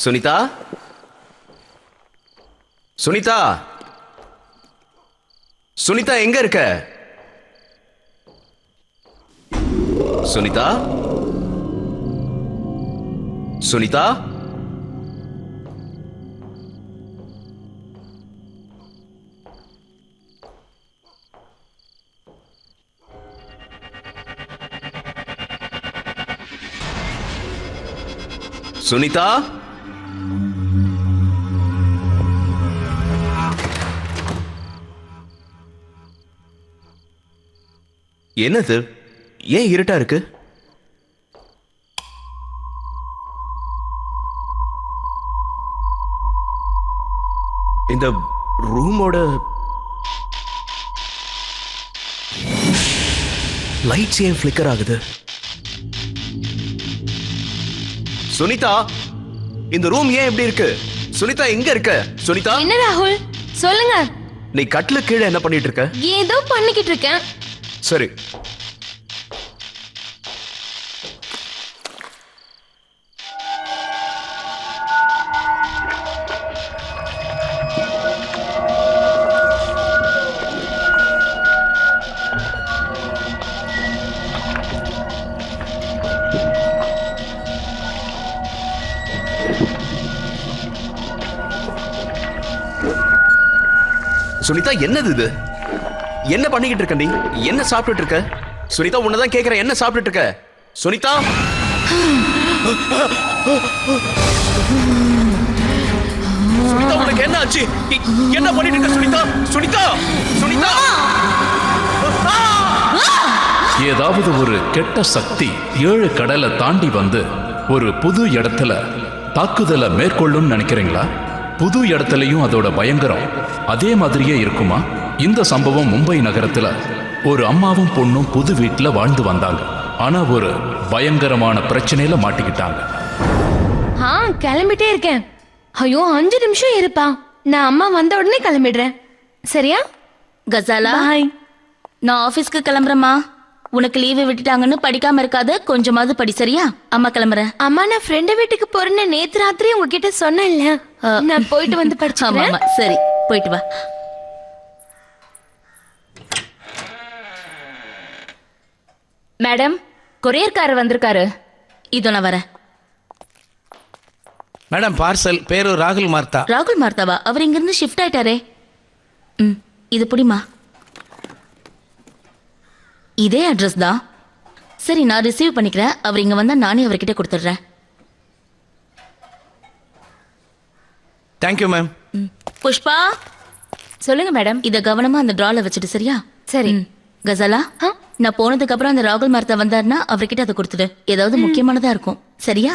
சுனிதா, சுனிதா, சுனிதா எங்க இருக்க? சுனிதா, சுனிதா, சுனிதா, என்னது? ஏன் இருட்டா இருக்கு? இந்த ரூமோட லைட்ஸ் ஏன் ஃபிளிக்கர் ஆகுது? சுனிதா, இந்த ரூம் ஏன் இப்படி இருக்கு? சுனிதா எங்க இருக்க? சுனிதா, என்ன ராகுல் சொல்லுங்க. நீ கட்டில கீழே என்ன பண்ணிட்டு இருக்க? ஏதோ பண்ணிக்கிட்டு இருக்கேன். சரி, சுனிதா என்னது இது? என்ன பண்ணிக்கிட்டு இருக்க நீ? என்ன சாப்பிட்டுட்டு இருக்க? சுனிதா, உன்னதான் கேக்குறேன், என்ன சாப்பிட்டுட்டு இருக்க? சுனிதா, சுனிதா, உனக்கு என்ன ஆச்சு? என்ன பண்ணிட்டு இருக்க சுனிதா? சுனிதா, சுனிதா, ஏதாவது ஒரு கெட்ட சக்தி 7 கடலை தாண்டி வந்து ஒரு புது இடத்துல தாக்குதலை மேற்கொள்ளும் நினைக்கிறீங்களா? புது இடத்துலயும் அதோட பயங்கரம் அதே மாதிரியே இருக்குமா? இந்த சம்பவம் மும்பை நகரத்துல ஒரு அம்மாவும் பொண்ணும் புது வீட்டுல வாழ்ந்து வந்தாங்க. ஆனா ஒரு பயங்கரமான பிரச்சனையில மாட்டிக்கிட்டாங்க. கிளம்பிட்டே இருக்கேன். ஐயோ 5 நிமிஷம் இருப்பா, நான் அம்மா வந்த உடனே கிளம்பிடுறேன். சரியா? கசாலா, பாய். நான் ஆபீஸ்க்கு கிளம்புறேம்மா. உனக்கு லீவு விட்டுட்டாங்கன்னு படிக்காம இருக்காது, கொஞ்சமாவது படி. சரியா? அம்மா கிளம்புறேன். அம்மா, நான் ஃப்ரெண்ட் வீட்டுக்கு போறேன்னு நேத்து ராத்திரி உங்ககிட்ட சொன்னேன்ல, நான் போயிட்டு வந்து ஆமா படிச்சுக்கிறேன். ஆமா, சரி, போயிட்டு வா. மேடம், கொரியர்காரர் வந்திருக்காரு. இதோ நான் வரேன். Madam, parcel. பேரு ராகுல் மார்த்தா. ராகுல் மார்த்தாவா? அவர் இங்கிருந்து ஷிஃப்ட் ஆயிட்டாரே. இது புடிமா. இதே அட்ரஸ் தான். சரி, நான் ரிசீவ் பண்ணிக்கிறேன். அவர் இங்க வந்தா நானே அவர்கிட்ட கொடுத்துட்றேன். Thank you ma'am. புஷ்பா, சொல்லுங்க மேடம். இத கவனமா அந்த டிரால வச்சுட்டு. சரியா? சரி. கசாலா, நான் போனதுக்கு அப்புறம் அந்த ராகுல் மார்த்தா வந்தாருன்னா அவர்கிட்ட அதை கொடுத்துடு. ஏதாவது முக்கியமானதா இருக்கும். சரியா?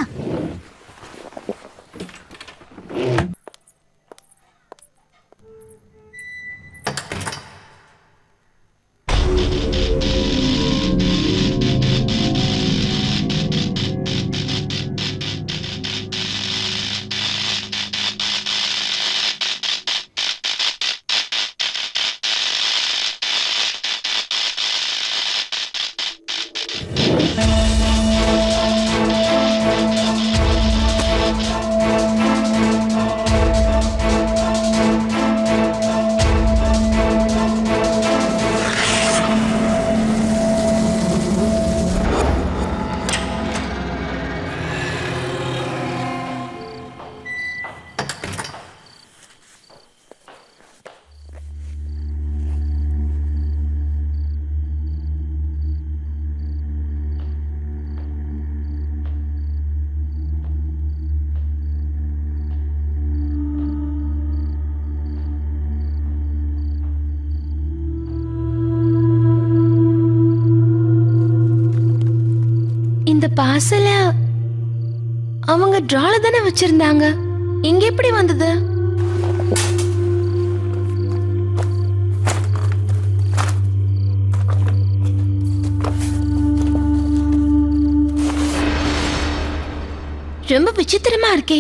இந்த பார்சல அவங்க டிரால தானே வச்சிருந்தாங்க, இங்க எப்படி வந்தது? ரொம்ப விசித்திரமா இருக்கே.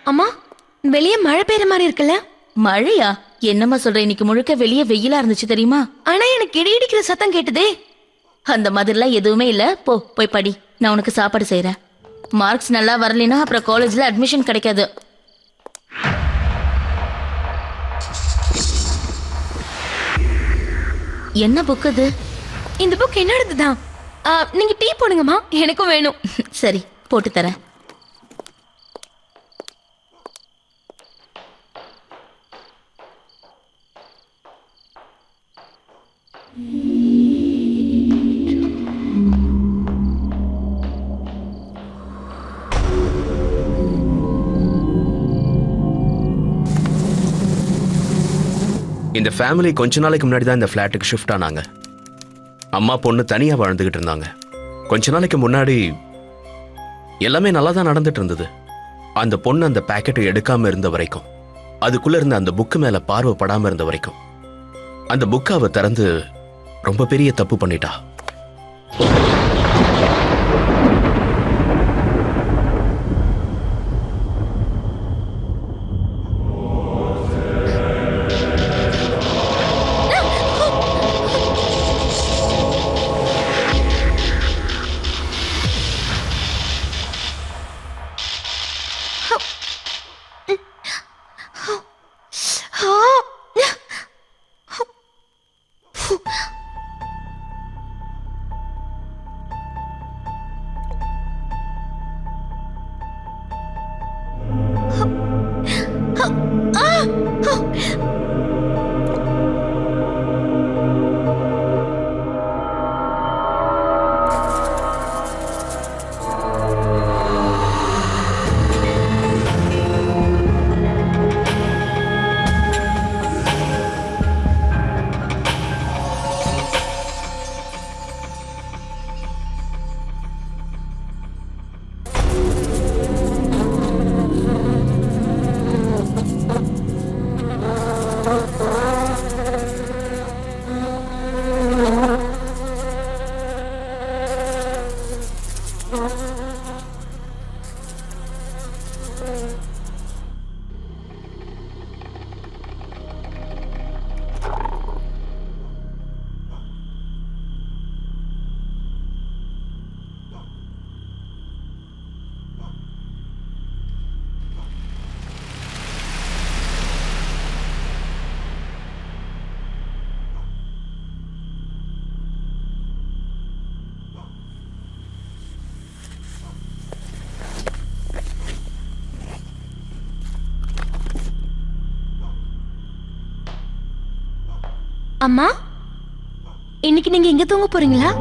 அம்மா, வெளியே மழை பெய்யுற மாதிரி இருக்குல்ல? மழையா? என்னம்மா சொல்ற? இன்னைக்கு முழுக்க வெளியே வெயிலா இருந்துச்சு தெரியுமா? ஆனா எனக்கு இடி இடிக்கிற சத்தம் கேட்டதே. அந்த மாதிரிலாம் எதுவுமே இல்ல. போய் படி. நான் உனக்கு சாப்பாடு செய்யறேன். மார்க்ஸ் நல்லா வரலைன்னா அப்புறம் காலேஜ்ல அட்மிஷன் கிடைக்காது. என்ன புக் இது? இந்த புக் என்னோடதுதான். நீங்க டீ போடுங்கம்மா, எனக்கும் வேணும். சரி, போட்டு தரேன். இந்த ஃபேமிலி கொஞ்ச நாளைக்கு முன்னாடி தான் இந்த ஃப்ளாட்டுக்கு ஷிஃப்ட் ஆனாங்க. அம்மா பொண்ணு தனியா வாழ்ந்துகிட்டு இருந்தாங்க. கொஞ்ச நாளைக்கு முன்னாடி எல்லாமே நல்லா தான் நடந்துட்டு இருந்தது. அந்த பொண்ணு அந்த பேக்கெட்டை எடுக்காம இருந்த வரைக்கும், அதுக்குள்ள இருந்த அந்த புக்கு மேல பார்வைப்படாம இருந்த வரைக்கும், அந்த புக்கை அவ திறந்து ரொம்ப பெரிய தப்பு பண்ணிட்டா. அம்மா, இன்னைக்கு நீங்க இங்க தூங்க போறீங்களா?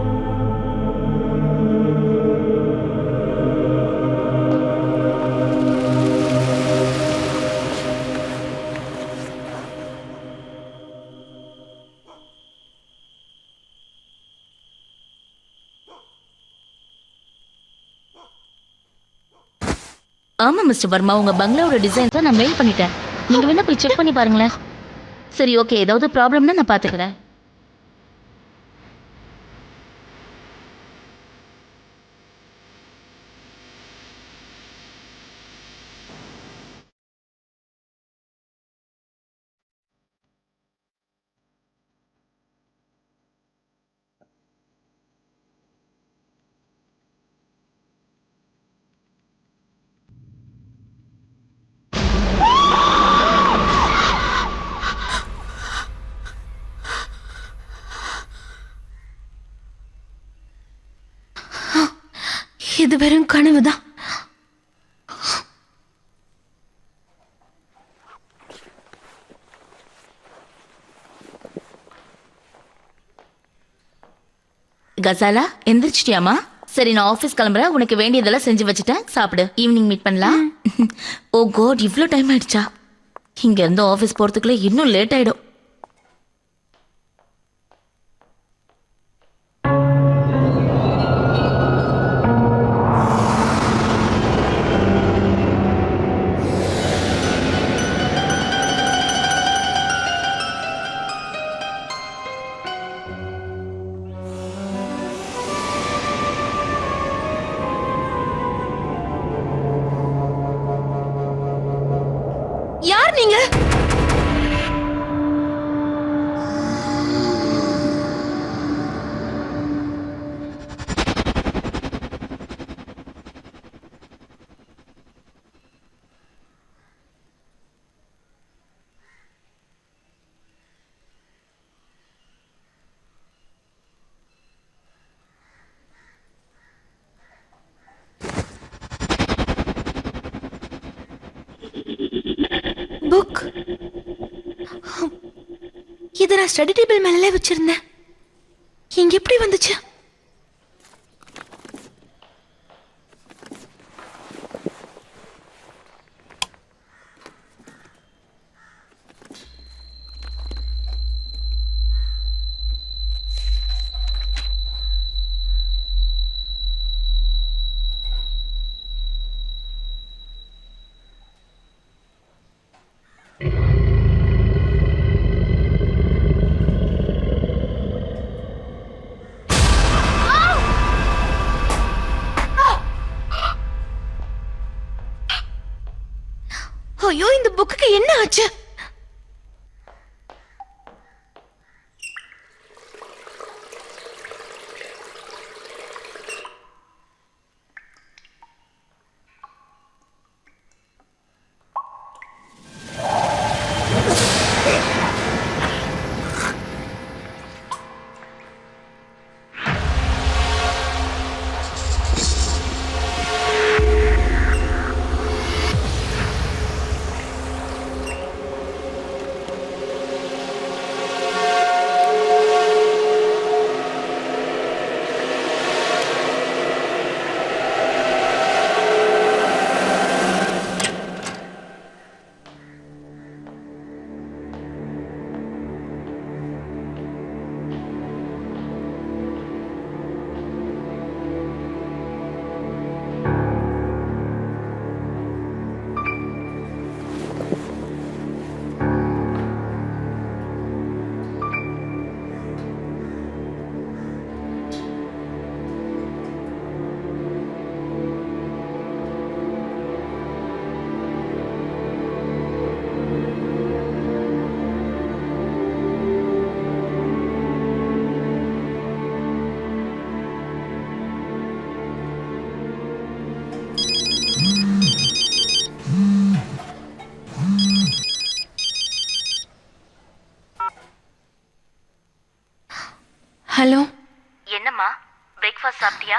ஆமா மிஸ்டர் வர்மா, உங்க பங்களாவோட டிசைன்ஸை நான் மெயில் பண்ணிட்டேன். நீங்க வேணா போய் செக் பண்ணி பாருங்களேன். சரி, ஓகே. ஏதாவது ப்ராப்ளம்னா நான் பாத்துக்கிறேன். இது வெறும் கனவுதான். கசாலா, எந்திரிச்சிட்டியாமா? சரி, நான் ஆஃபீஸ் கிளம்புறேன். உனக்கு வேண்டியதெல்லாம் செஞ்சு வச்சுட்டேன். சாப்பிடு. ஈவினிங் மீட் பண்ணலாம். ஓ காட், இவ்வளோ டைம் ஆயிடுச்சா? இங்க இருந்து ஆஃபீஸ் போறதுக்குள்ள இன்னும் லேட் ஆயிடும். யார் நீங்க? புக். இதை நான் ஸ்டடி டேபிள் மேலே வச்சிருந்தேன். இங்க எப்படி வந்துச்சு? ஐயோ, இந்த புக்குக்கு என்ன ஆச்சு? ஹலோ. என்னம்மா, பிரேக்ஃபாஸ்ட் சாப்பிட்டியா?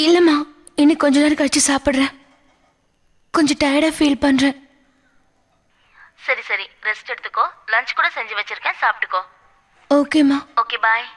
இல்லைம்மா, இன்னும் கொஞ்ச நேரம் கழிச்சு சாப்பிட்றேன். கொஞ்சம் டயர்டாக ஃபீல் பண்ணுறேன். சரி சரி, ரெஸ்ட் எடுத்துக்கோ. லஞ்ச் கூட செஞ்சு வச்சிருக்கேன், சாப்பிட்டுக்கோ. ஓகேம்மா. ஓகே, பாய்.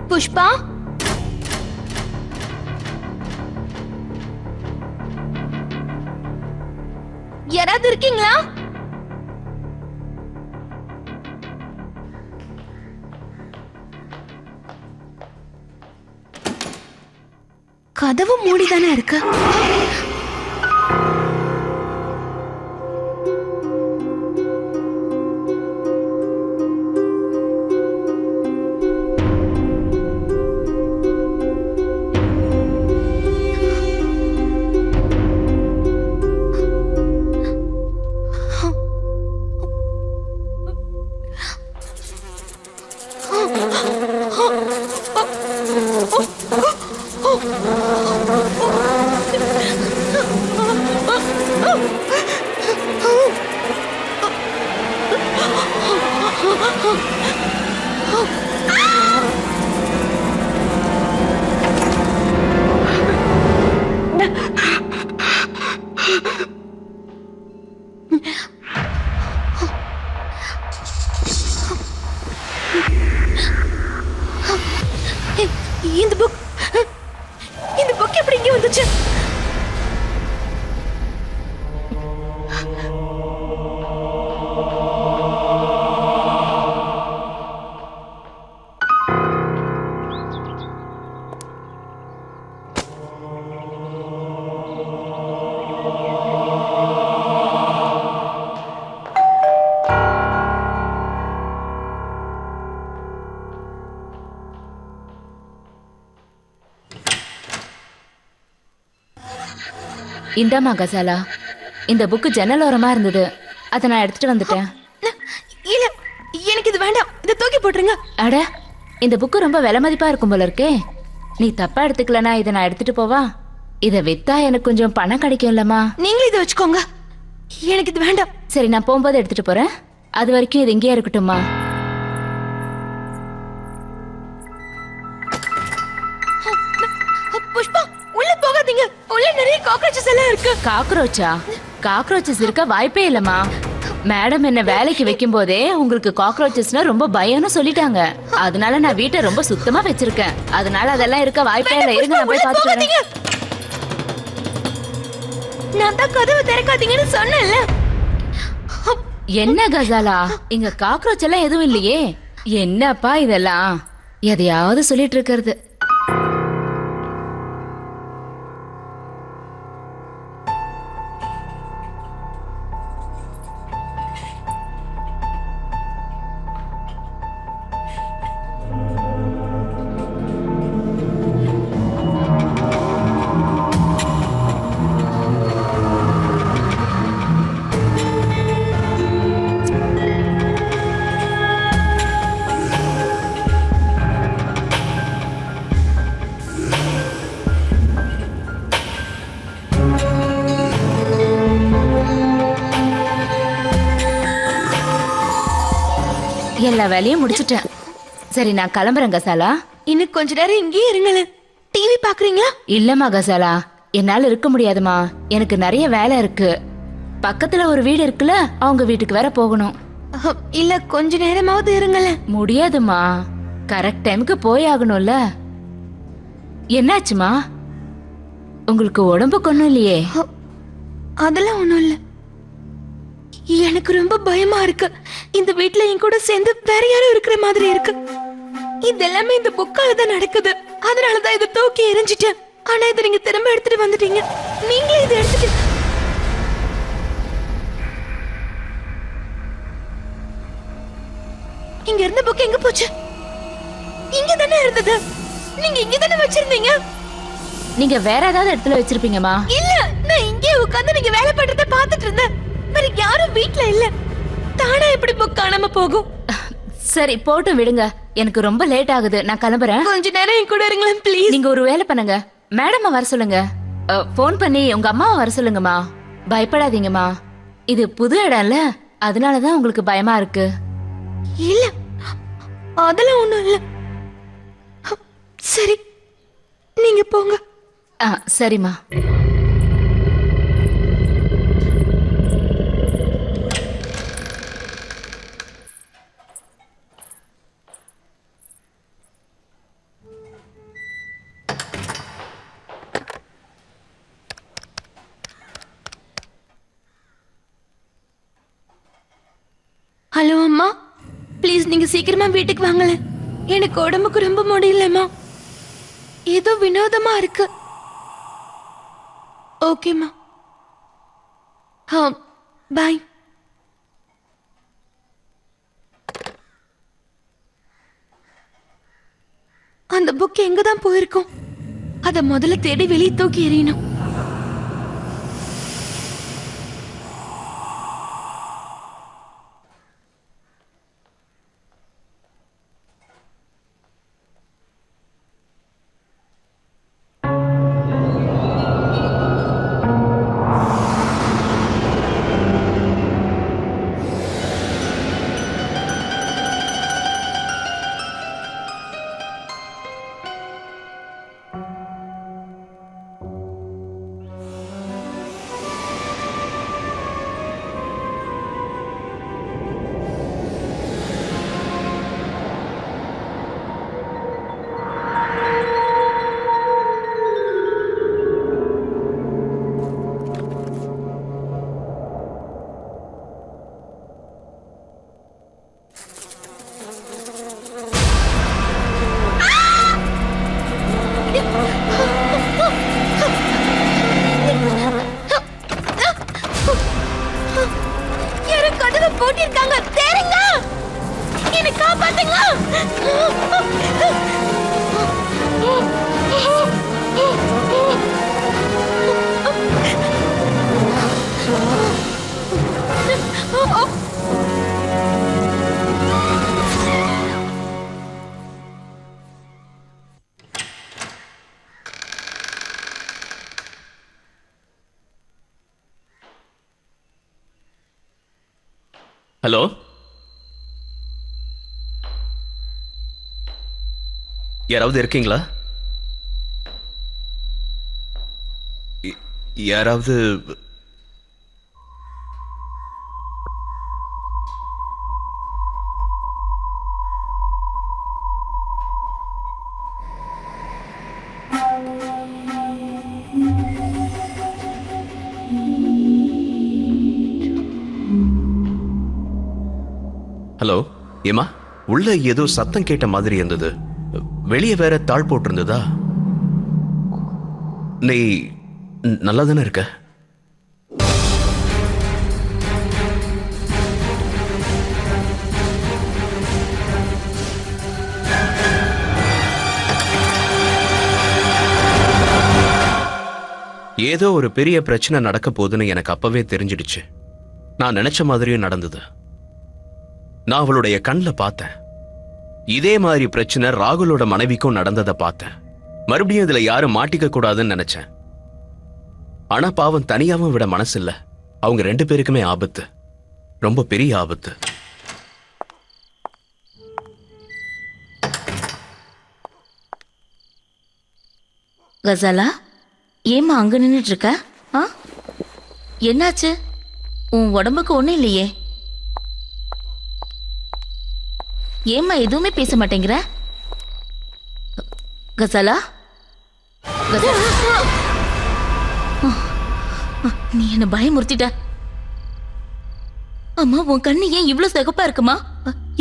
புஷ்பா, யாராவது இருக்கீங்களா? கதவு மூடிதானே இருக்கு. இந்தாம்மா கசாலா, இந்த புக்கு ஜன்னலோரமா இருந்தது, அதை நான் எடுத்துட்டு வந்துட்டேன். இல்ல, எனக்கு இது வேண்டாம், இதை தூக்கி போட்டுருங்க. அட, இந்த புக்கு ரொம்ப விலை மதிப்பா இருக்கும் போல இருக்கே. நீ தப்பா எடுத்துக்கலனா இதை நான் எடுத்துட்டு போவா? இதை வித்தா எனக்கு கொஞ்சம் பணம் கிடைக்கும் இல்லம்மா. நீங்களும் இதை வச்சுக்கோங்க, எனக்கு இது வேண்டாம். சரி, நான் போகும்போது எடுத்துட்டு போறேன். அது வரைக்கும் இது இங்கேயே இருக்கட்டும்மா. புஷ்பா, உள்ள போகாதீங்க, உள்ள நிறைய காக்ரோச்சஸ் எல்லாம் இருக்கு. காக்ரோச்சா? காக்ரோச்சஸ் இருக்க வாய்ப்பே இல்லம்மா. மேடம் என்ன வேலைக்கு வைக்கும் போதே உங்களுக்கு காக்ரோச்சஸ்னா ரொம்ப பயம்னு சொல்லிட்டாங்க. அதனால நான் வீட்டை ரொம்ப சுத்தமா வச்சிருக்கேன். அதனால அதெல்லாம் இருக்க வாய்ப்பே இல்லை. இருங்க, நான் போய் பார்த்துட்டு வரேன். நான் தான் கதவு திறக்காதீங்கன்னு சொன்னேன்ல. என்ன கசாலா, இங்க காக்ரோச் எல்லாம் எதுவும் இல்லையே. என்னப்பா இதெல்லாம், எதையாவது சொல்லிட்டு இருக்கிறது. எல்லா வேலையும் முடிச்சிட்டேன். சரி, நான் கிளம்புறேன் கசாலா. இன்னும் கொஞ்ச நேரம் இங்கேயே இருங்களேன். டிவி பாக்குறீங்களா? இல்லம்மா கசாலா, என்னால இருக்க முடியாதுமா. எனக்கு நிறைய வேலை இருக்கு. பக்கத்துல ஒரு வீடு இருக்குல்ல, அவங்க வீட்டுக்கு வேற போகணும். இல்ல, கொஞ்ச நேரமாவது இருங்களேன். முடியாதுமா, கரெக்ட் டைமுக்கு போய் ஆகணும்ல. என்னாச்சுமா? உங்களுக்கு உடம்புக்கு ஒண்ணும் இல்லையே? அதெல்லாம் ஒண்ணும் இல்ல. எனக்கு ரொம்ப பயமா இருக்கு. இந்த வீட்ல என் கூட சேர்ந்து வேற யாரும் இருக்கிற மாதிரி இருக்கு. இதெல்லாமே இந்த புக்கால தான் நடக்குது. அதனாலதான் இதை தூக்கி எரிஞ்சிட்டேன். ஆனா இதை நீங்க திரும்ப எடுத்துட்டு வந்துட்டீங்க. நீங்களே இதை எடுத்துட்டு இங்க இருந்த புக் எங்க போச்சு? இங்க தானே இருந்தது. நீங்க இங்க தானே வச்சிருந்தீங்க. நீங்க வேற ஏதாவது இடத்துல வச்சிருப்பீங்கம்மா. இல்ல, நான் இங்கே உட்கார்ந்து நீங்க வேலை பண்றத பாத்துட்டு இருந்தேன். வேற யாரும் வீட்ல இல்ல. தானா எப்படி புக் காணாம போகும்? சரி, போட்டும் விடுங்க. எனக்கு ரொம்ப லேட் ஆகுது, நான் கிளம்புறேன். கொஞ்ச நேரம் என் கூட இருங்களேன் ப்ளீஸ். நீங்க ஒரு வேலை பண்ணுங்க, மேடமா வர சொல்லுங்க. போன் பண்ணி உங்க அம்மாவை வர சொல்லுங்கம்மா. பயப்படாதீங்கம்மா, இது புது இடம்ல, அதனாலதான் உங்களுக்கு பயமா இருக்கு. இல்ல, அதெல்லாம் ஒண்ணும் இல்ல. சரி, நீங்க போங்க. சரிம்மா. ஹலோ அம்மா, ப்ளீஸ் நீங்க சீக்கிரமா வீட்டுக்கு வாங்கல. எனக்கு உடம்புக்கு ரொம்ப முடியலம்மா. ஏதோ வினோதமா இருக்கு. ஓகேம்மா. பாய். அந்த புக் எங்க தான் போயிருக்கும்? அத முதல்ல தேடி வெளியே தூக்கி எறியணும். ஹலோ, யாராவது இருக்கீங்களா? யாராவது ஹலோ, ஏமா உள்ள ஏதோ சத்தம் கேட்ட மாதிரி இருந்தது. வெளியே வேற தாழ் போட்டிருந்ததா? நீ நல்லா தானே இருக்க? ஏதோ ஒரு பெரிய பிரச்சனை நடக்க போகுதுன்னு எனக்கு அப்பவே தெரிஞ்சிடுச்சு. நான் நினைச்ச மாதிரியும் நடந்தது. நான் அவளுடைய கண்ணில் பார்த்தேன். இதே மாதிரி பிரச்சனை ராகுலோட மனைவிக்கும் நடந்ததை பார்த்தேன். மறுபடியும் இதுல யாரும் மாட்டிக்க கூடாதுன்னு நினைச்சேன். ஆனா பாவம் தனியாவும் விட மனசு இல்ல. அவங்க 2 பேருக்குமே ஆபத்து, ரொம்ப பெரிய ஆபத்து. கசாலா, ஏம்மா அங்க நின்னுட்டு இருக்க? என்னாச்சு? உன் உடம்புக்கு ஒண்ணும் இல்லையே. ஏம்மா எதுவுமே பேச மாட்டேங்கிற? கசாலா, நீ என்ன பயமுறுத்திட்ட. அம்மா, உன் கண்ணு ஏன் இவ்வளவு சிகப்பா இருக்குமா?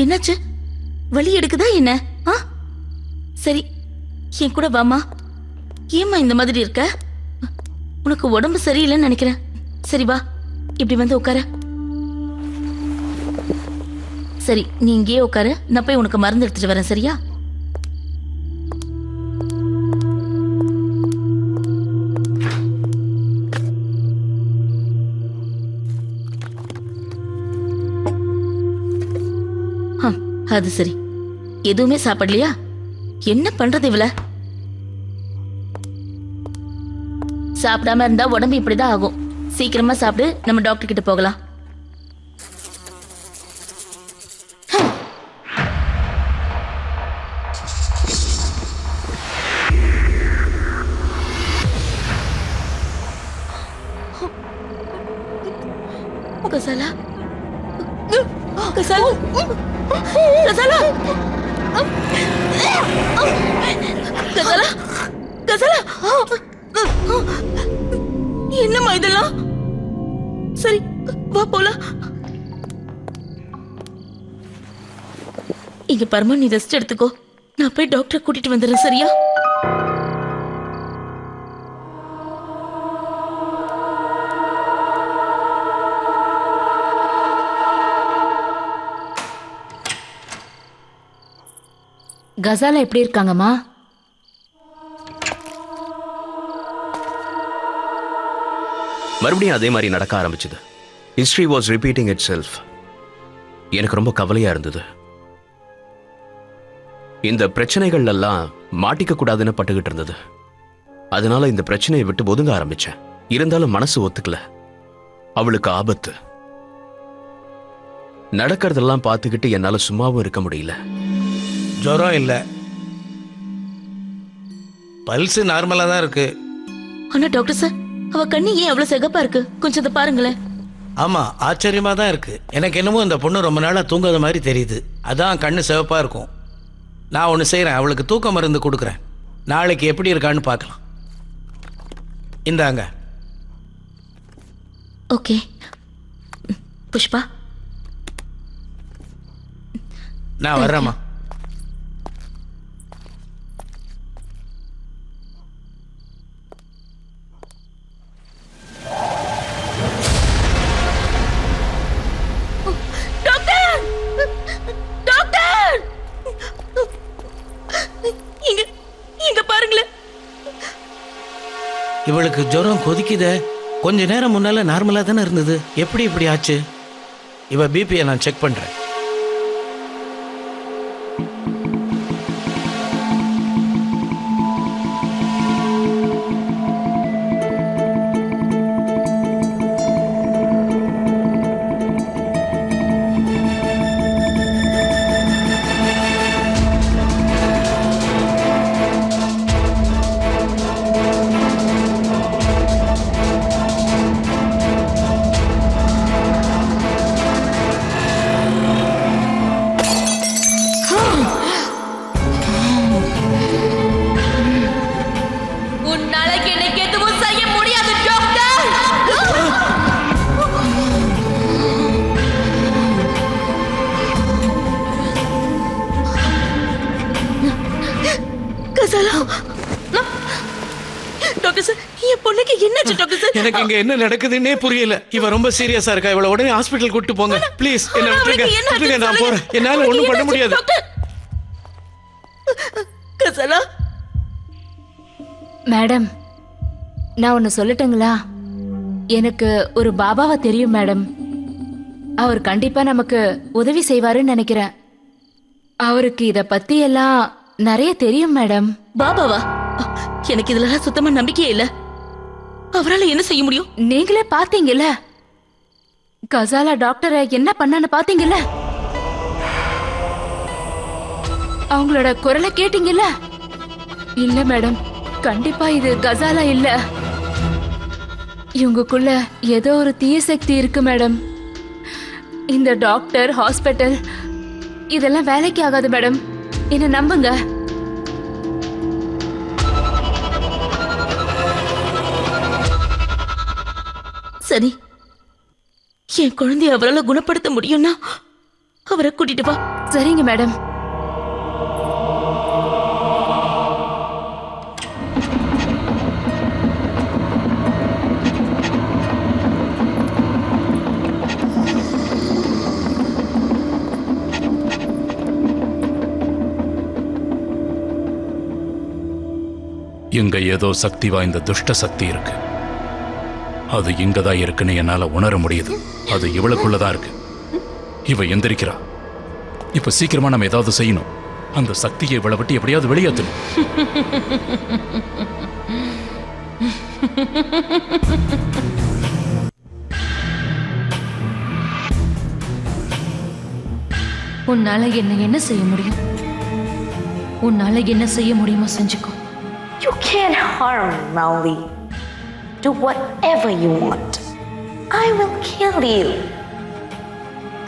என்னாச்சு? வலி எடுக்குதா என்ன? சரி, என் கூட வாமா. ஏம்மா இந்த மாதிரி இருக்க? உனக்கு உடம்பு சரியில்லைன்னு நினைக்கிறேன். சரி வா, இப்படி வந்து உட்கார. சரி, நீ இங்கேயே உட்காரு. நான் போய் உனக்கு மருந்து எடுத்துட்டு வரேன், சரியா? அது சரி, எதுவுமே சாப்பிடலையா? என்ன பண்றது இவள? சாப்பிடாம இருந்தா உடம்பு இப்படிதான் ஆகும். சீக்கிரமா சாப்பிடு, நம்ம டாக்டர் கிட்ட போகலாம். கசாலா, கசாலா, கசாலா, கசாலா, கசாலா, என்னம்மா இதெல்லாம்? சரி, வா போலாம். இங்க பரமா, நீ ரெஸ்ட் எடுத்துக்கோ. நான் போய் டாக்டரை கூட்டிட்டு வந்துடுறேன், சரியா? கசாலா எப்படி இருக்காங்கம்மா? மறுபடியும் அதே மாதிரி நடக்க ஆரம்பிச்சது. History was repeating it self. எனக்கு ரொம்ப கவலையா இருந்தது. இந்த பிரச்சனைகள் எல்லாம் மாட்டிக்க கூடாதுன்னு பட்டுக்கிட்டு இருந்தது. அதனால இந்த பிரச்சனையை விட்டு ஒதுங்க ஆரம்பிச்சேன். இருந்தாலும் மனசு ஒத்துக்கல. அவளுக்கு ஆபத்து. நடக்கிறதெல்லாம் பார்த்துக்கிட்டு என்னால சும்மாவும் இருக்க முடியல. ஜுரம் இல்லை, பல்ஸ் நார்மலாக தான் இருக்கு. ஆனா டாக்டர் சார், அவ கண்ணு ஏன் அவ்வளவு சிகப்பா இருக்கு? கொஞ்சம் இதை பாருங்களேன். ஆமாம், ஆச்சரியமாக தான் இருக்கு. எனக்கு என்னமோ இந்த பொண்ணு ரொம்ப நாளாக தூங்காத மாதிரி தெரியுது. அதான் கண்ணு சிவப்பாக இருக்கும். நான் ஒன்று செய்கிறேன், அவளுக்கு தூக்க மருந்து கொடுக்குறேன். நாளைக்கு எப்படி இருக்கான்னு பார்க்கலாம். இந்தாங்க. ஓகே புஷ்பா, நான் வர்றேம்மா. இவளுக்கு ஜுரம் கொதிக்குதே. கொஞ்ச நேரம் முன்னால நார்மலாக தானே இருந்தது. எப்படி இப்படி ஆச்சு? இவ பிபியை நான் செக் பண்ணுறேன். கசாலா டாக்டர் சார் என் பொண்ணுக்கு என்னாச்சு டாக்டர் சார்? எனக்கு இங்க என்ன நடக்குதுன்னே புரியல. இவ ரொம்ப சீரியஸா இருக்கா. இவள உடனே ஹாஸ்பிடல் கூட்டிட்டு போங்க ப்ளீஸ். என்ன விட்டுருங்க, விட்டுருங்க, நான் போறேன். என்னால ஒண்ணும் பண்ண முடியாது. கசாலா மேடம், நான் ஒன்னு சொல்லட்டுங்களா? எனக்கு ஒரு பாபாவை தெரியும் மேடம். அவர் கண்டிப்பா நமக்கு உதவி செய்வாருன்னு நினைக்கிறேன். அவருக்கு இத பத்தி எல்லாம் நிறைய தெரியும் மேடம். பாபாவா? எனக்கு இதுல சுத்தமா நம்பிக்கையே இல்ல. அவரால என்ன செய்ய முடியும்? நீங்களே பாத்தீங்கல்ல, கசாலா டாக்டரை என்ன பண்ணான்னு பாத்தீங்கல்ல, அவங்களோட குரலை கேட்டீங்கல்ல. இல்ல மேடம், கண்டிப்பா இது கசாலா இல்ல. இவங்களுக்குள்ள ஏதோ ஒரு தீய சக்தி இருக்கு மேடம். இந்த டாக்டர், ஹாஸ்பிட்டல் இதெல்லாம் வேலைக்கு ஆகாது மேடம். என்ன நம்புங்க. சரி, என் குழந்தைய அவரால குணப்படுத்த முடியும்னா அவரை கூட்டிட்டு வா. சரிங்க மேடம். இங்க ஏதோ சக்தி வாய்ந்த துஷ்ட சக்தி இருக்கு. அது இங்கதான் இருக்குன்னு என்னால உணர முடியுது. அது இவளுக்குள்ளதான் இருக்கு. இவ எந்திரிக்கிறா. இப்ப சீக்கிரமா நம்ம ஏதாவது செய்யணும். அந்த சக்தியை இவளை விட்டு எப்படியாவது வெளியேற்றணும். உன்னால என்ன செய்ய முடியும்? உன்னால என்ன செய்ய முடியுமோ செஞ்சுக்கோ. You can't harm me, Mowgli. Do whatever you want. I will kill you.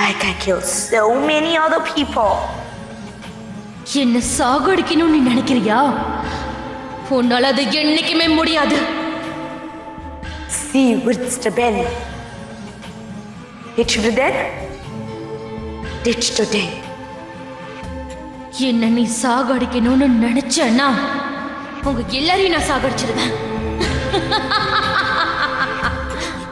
Like I killed so many other people. என்ன சாகடிக்கணும்னு நீ நினைக்கிறியா? உன்னால அது என்னைக்குமே முடியாது. See what's the ben. Ditch the dead. Ditch the dead. என்ன நீ சாகடிக்கணும்னு நினைச்சேன்னா உங்க எல்லாரையும் நான் சாகடிச்சிருவேன்.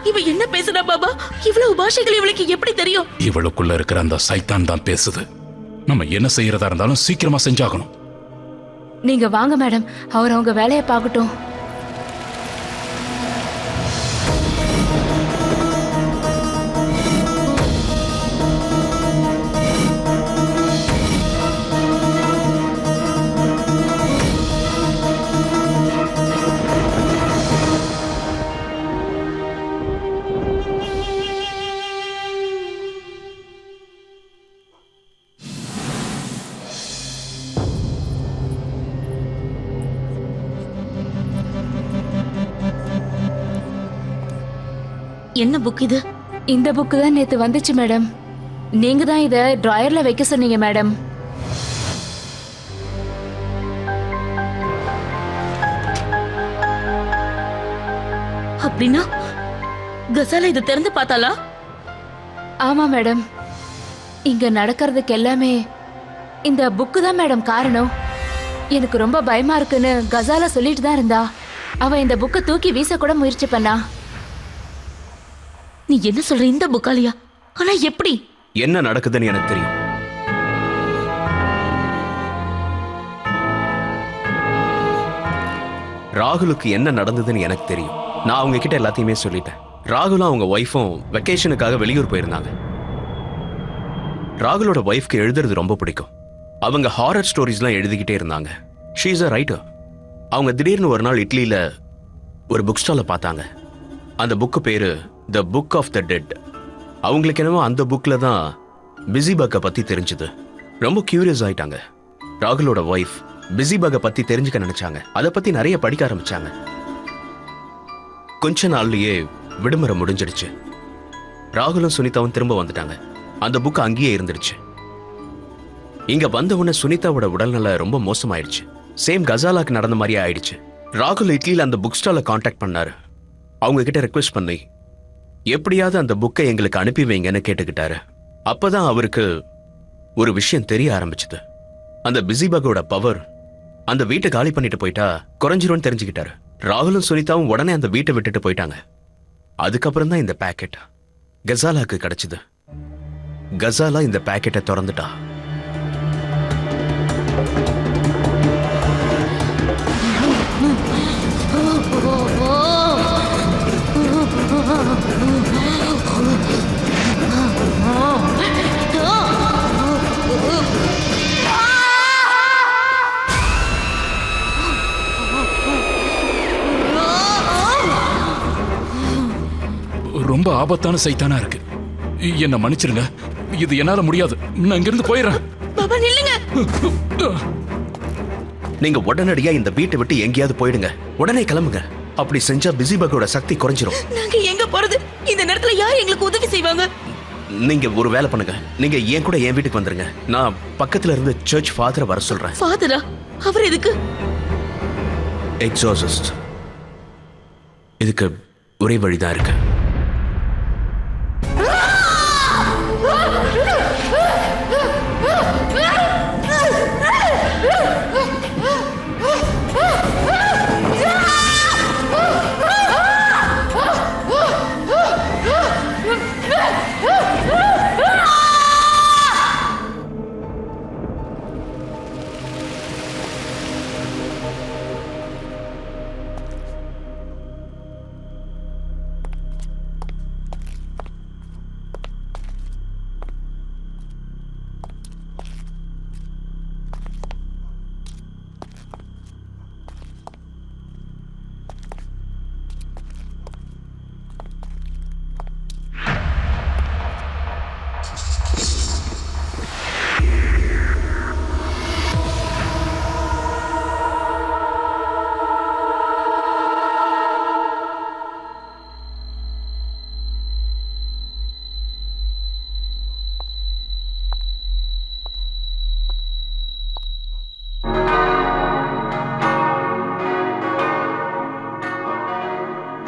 இவ என்ன பேசுறா பாபா? இவ்வளவு பாஷைகள் இவளுக்கு எப்படி தெரியும்? இவளுக்குள்ள இருக்கிற அந்த சைத்தான் தான் பேசுது. நம்ம என்ன செய்யறதா இருந்தாலும் சீக்கிரமா செஞ்சாகணும். நீங்க வாங்க மேடம், அவர் அவங்க வேலையை பார்க்கட்டும். என்ன புக் இது? இந்த புக்கு தான் நேத்து வந்துச்சு மேடம். நீங்க தான் இத டிராயர்ல வைக்க சொன்னீங்க மேடம். அப்படின்னா கசாலா இதை திறந்து பார்த்தாளா? ஆமா மேடம், இங்க நடக்கிறதுக்கு எல்லாமே இந்த புக்கு தான் மேடம் காரணம். எனக்கு ரொம்ப பயமா இருக்குன்னு கசாலா சொல்லிட்டு தான் இருந்தா. அவ இந்த புக்கை தூக்கி வீச கூட முயற்சி பண்ணா. நீ என்ன சொல்ற? இந்த புக்காலியா? ஆனா எப்படி? என்ன நடக்குதுன்னு எனக்கு தெரியும். ராகுலுக்கு என்ன நடந்ததுன்னு எனக்கு தெரியும். நான் அவங்க கிட்ட எல்லாத்தையுமே சொல்லிட்டேன். ராகுலும் அவங்க ஒய்ஃபும் வெக்கேஷனுக்காக வெளியூர் போயிருந்தாங்க. ராகுலோட ஒய்ஃப்க்கு எழுதுறது ரொம்ப பிடிக்கும். அவங்க ஹாரர் ஸ்டோரிஸ்லாம் எழுதிக்கிட்டே இருந்தாங்க. She is a writer. அவங்க திடீர்னு ஒரு நாள் இட்லியில ஒரு புக் ஸ்டாலை பார்த்தாங்க. அந்த புக்கு பேரு the book of the dead. அவங்களுக்கு என்னவோ அந்த புக்ல தான் பிஸிபக்கை பத்தி தெரிஞ்சது. ரொம்ப கியூரியஸ் ஆயிட்டாங்க. ராகுலோட ஒய்ஃப் பிஸிபக்கை பத்தி தெரிஞ்சுக்க நினைச்சாங்க. அதை பத்தி நிறைய படிக்க ஆரம்பிச்சாங்க. கொஞ்ச நாள்லயே விடுமுறை முடிஞ்சிடுச்சு. ராகுலும் சுனிதாவும் திரும்ப வந்துட்டாங்க. அந்த புக் அங்கேயே இருந்துடுச்சு. இங்க வந்த உடனே சுனிதாவோட உடல்நல ரொம்ப மோசமாயிடுச்சு. சேம் கசாலாக்கு நடந்த மாதிரியே ஆயிடுச்சு. ராகுல் இட்லியில் அந்த புக் ஸ்டாலை காண்டாக்ட் பண்ணாரு. அவங்க கிட்ட ரெக்வெஸ்ட் பண்ணி எப்படியாவது அந்த புக்கை எங்களுக்கு அனுப்பி வைங்கன்னு கேட்டுக்கிட்டாரு. அப்பதான் அவருக்கு ஒரு விஷயம் தெரிய ஆரம்பிச்சது. அந்த பிஸிபக்கோட பவர் அந்த வீட்டை காலி பண்ணிட்டு போயிட்டா குறைஞ்சிரும்னு தெரிஞ்சுக்கிட்டாரு. ராகுலும் சுனிதாவும் உடனே அந்த வீட்டை விட்டுட்டு போயிட்டாங்க. அதுக்கப்புறம் தான் இந்த பேக்கெட் கசாலாக்கு கிடைச்சது. கசாலா இந்த பேக்கெட்டை திறந்துட்டா. ரொம்ப ஆபத்தான சைத்தானா இருக்கு. என்ன மன்னிச்சிருங்க, இது என்னால முடியாது. நான் இங்கிருந்து போயிடுறேன். பாபா நில்லுங்க. நீங்க உடனடியா இந்த வீட்டை விட்டு எங்கேயாவது போயிடுங்க. உடனே கிளம்புங்க. அப்படி செஞ்சா பிஸி பக்கோட சக்தி குறைஞ்சிரும். நாங்க எங்க போறது? இந்த நேரத்துல யார் எங்களுக்கு உதவி செய்வாங்க? நீங்க ஒரு வேலை பண்ணுங்க. நீங்க என் கூட என் வீட்டுக்கு வந்துருங்க. நான் பக்கத்துல இருந்து சர்ச் ஃபாதரை வர சொல்றேன். ஃபாதரா? அவர் எதுக்கு? எக்ஸாசிஸ்ட். இதுக்கு ஒரே வழிதான் இருக்கு.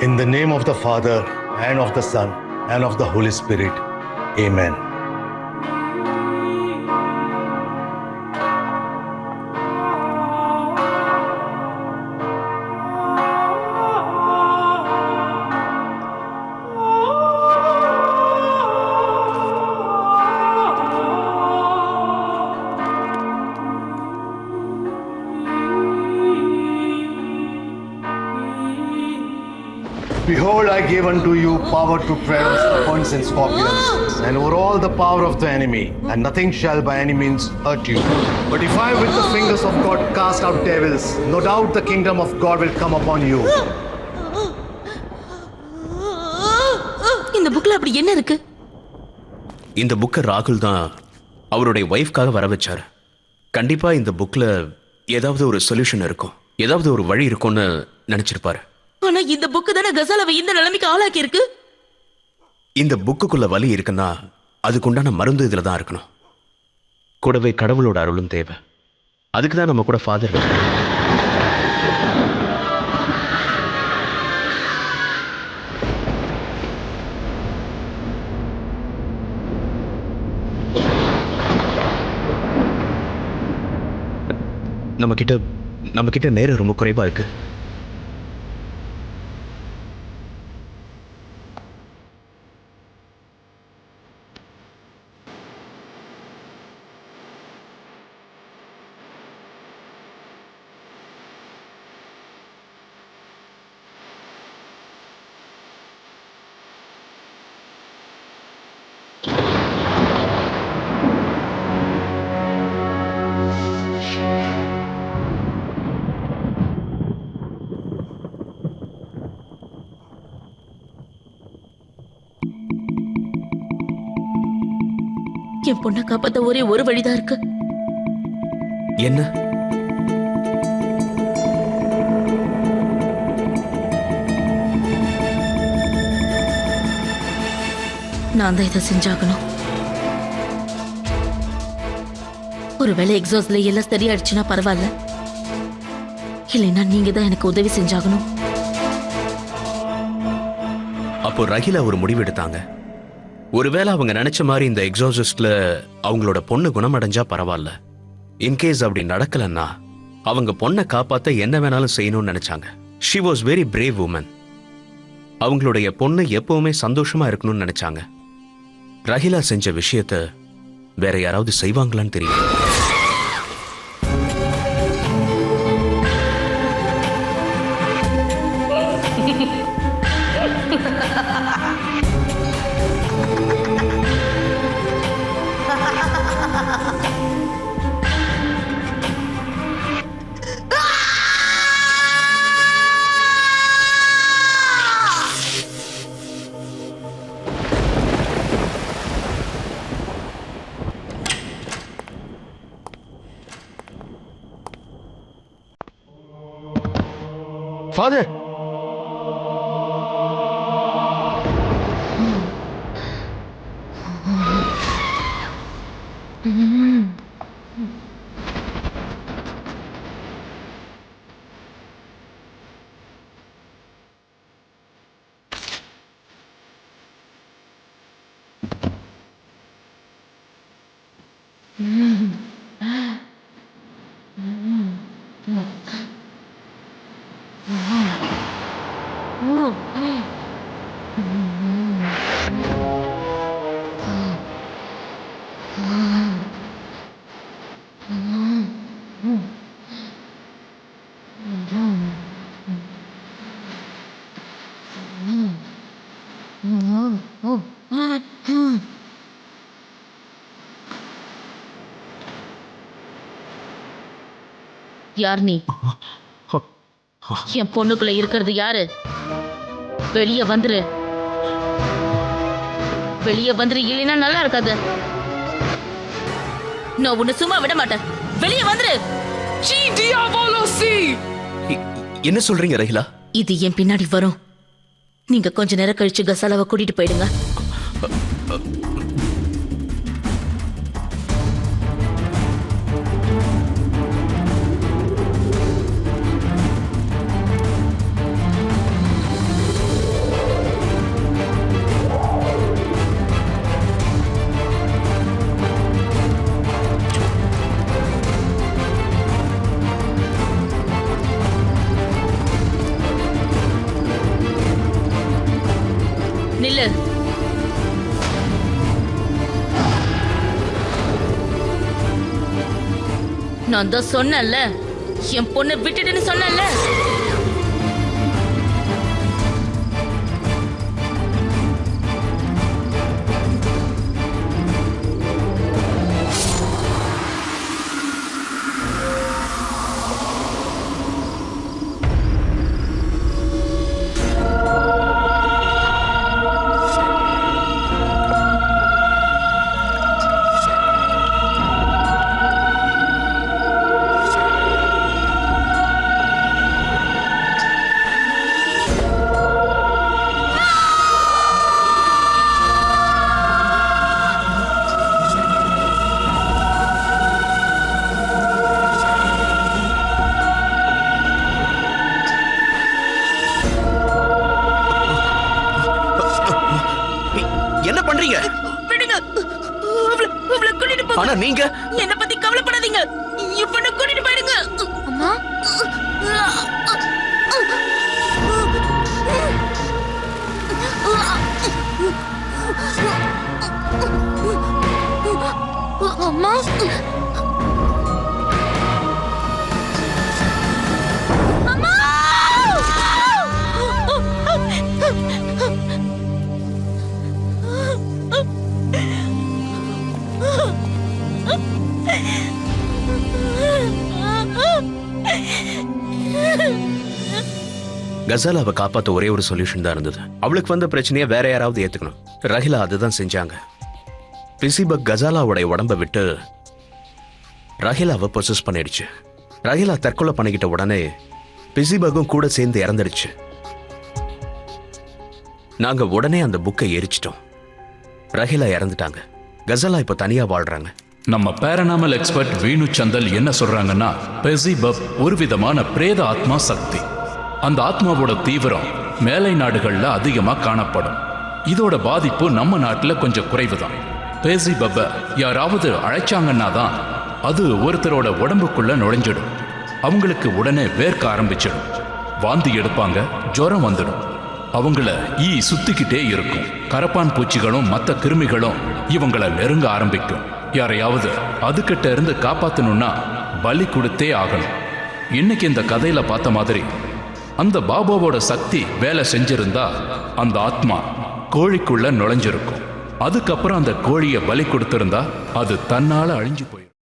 In the name of the Father, and of the Son, and of the Holy Spirit. Amen. Behold, I give unto you power to tread on serpents and scorpions, and over all the power of the enemy, and nothing shall by any means hurt you. But if I with the fingers of God cast out devils, no doubt the kingdom of God will come upon you. இந்த புக்ல அப்படி என்ன இருக்கு? இந்த புக்கை ராகுல் தான் அவருடைய ஒய்ஃப்காக வர வச்சாரு. கண்டிப்பா இந்த புக்ல ஏதாவது ஒரு சொல்யூஷன் இருக்கும், ஏதாவது ஒரு வழி இருக்கும்னு நினைச்சிருப்பாரு. ஆனா இந்த புக்கு தானே கசாலாவை இந்த நிலைமைக்கு ஆளாக்கி இருக்கு. இந்த புக்குக்குள்ள வலி இருக்குன்னா அதுக்குண்டான மருந்து இதுல தான் இருக்கணும். கூடவே கடவுளோட அருளும் தேவை. அதுக்கு தான் நம்ம கூட ஃபாதர். நம்ம கிட்ட நேரம் ரொம்ப குறைவா இருக்கு. என் பொண்ணை காப்பாத்த ஒரே ஒரு வழிதான் இருக்கு. என்ன? நான் தான் இதை செஞ்சாகணும். ஒருவேளை எக்ஸாஸ்ட்ல எல்லாம் சரியாயிடுச்சுன்னா பரவாயில்ல, இல்லைன்னா நீங்க தான் எனக்கு உதவி செஞ்சாகணும். அப்போ ரஹிலா ஒரு முடிவு எடுத்தாங்க. ஒருவேளை அவங்க நினைச்ச மாதிரி இந்த எக்ஸாசிஸ்ட்ல அவங்களோட பொண்ணு குணமடைஞ்சா பரவாயில்ல. இன்கேஸ் அப்படி நடக்கலன்னா அவங்க பொண்ணை காப்பாத்த என்ன வேணாலும் செய்யணும்னு நினைச்சாங்க. She was very brave woman. அவங்களுடைய பொண்ணு எப்பவுமே சந்தோஷமா இருக்கணும்னு நினைச்சாங்க. ரஹிலா செஞ்ச விஷயத்த வேற யாராவது செய்வாங்களான்னு தெரியும். Father! யார் நீ? என் பொண்ணுக்குள்ள இருக்கிறது யாரு? வெளியே வந்துரு. வெளியே வந்துரு, இல்லைன்னா நல்லா இருக்காது. நான் உன்னை சும்மா விட மாட்டேன். வெளியே வந்துரு. என்ன சொல்றீங்க ரஹிலா? இது என் பின்னாடி வரும். நீங்க கொஞ்ச நேரம் கழிச்சு கசாலாவை கூட்டிட்டு போயிடுங்க. நில்லு. நான் தான் சொன்னேன்ல, என் பொண்ணை விட்டுட்டுன்னு சொன்னேன்ல. ஆனா நீங்க என்ன பத்தி கவலைப்படாதீங்க. இப்ப கூட்டிட்டு போயிடுங்க. அம்மா அம்மா கசாலாவை காப்பாத்த ஒரே ஒரு சொல்யூஷன் தான் இருந்தது. அவளுக்கு வந்த பிரச்சனையை வேற யாராவது ஏத்துக்கணும். ரஹிலா அதுதான் செஞ்சாங்க. பிசிபக் கசாலாவுடைய உடம்ப விட்டு ரஹிலாவை பொசஸ் பண்ணிடுச்சு. ரஹிலா தற்கொலை பண்ணிக்கிட்ட உடனே பிசிபக்கும் கூட சேர்ந்து இறந்துடுச்சு. நாங்க உடனே அந்த புக்கை எரிச்சிட்டோம். ரஹிலா இறந்துட்டாங்க. கசாலா இப்ப தனியா வாழ்றாங்க. நம்ம பேரனாமல் எக்ஸ்பர்ட் வீணு சந்தல் என்ன சொல்றாங்கன்னா, பெசிபப் ஒரு விதமான பிரேத ஆத்மா சக்தி. அந்த ஆத்மாவோட தீவிரம் மேலை நாடுகள்ல அதிகமா காணப்படும். இதோட பாதிப்பு நம்ம நாட்டுல கொஞ்சம் குறைவுதான். பெசிபப்ப யாராவது அழைச்சாங்கன்னா தான் அது ஒருத்தரோட உடம்புக்குள்ள நுழைஞ்சிடும். அவங்களுக்கு உடனே வேர்க்க ஆரம்பிச்சிடும், வாந்தி எடுப்பாங்க, ஜுரம் வந்துடும். அவங்கள ஈ சுத்திக்கிட்டே இருக்கும். கரப்பான் பூச்சிகளும் மற்ற கிருமிகளும் இவங்களை நெருங்க ஆரம்பிக்கும். யாரையாவது அதுகிட்ட இருந்து காப்பாத்தணும்னா பலி கொடுத்தே ஆகணும். இன்னைக்கு இந்த கதையில பார்த்த மாதிரி அந்த பாபாவோட சக்தி வேலை செஞ்சிருந்தா அந்த ஆத்மா கோழிக்குள்ள நுழைஞ்சிருக்கும். அதுக்கப்புறம் அந்த கோழியை பலி கொடுத்திருந்தா அது தன்னால அழிஞ்சு போயிடும்.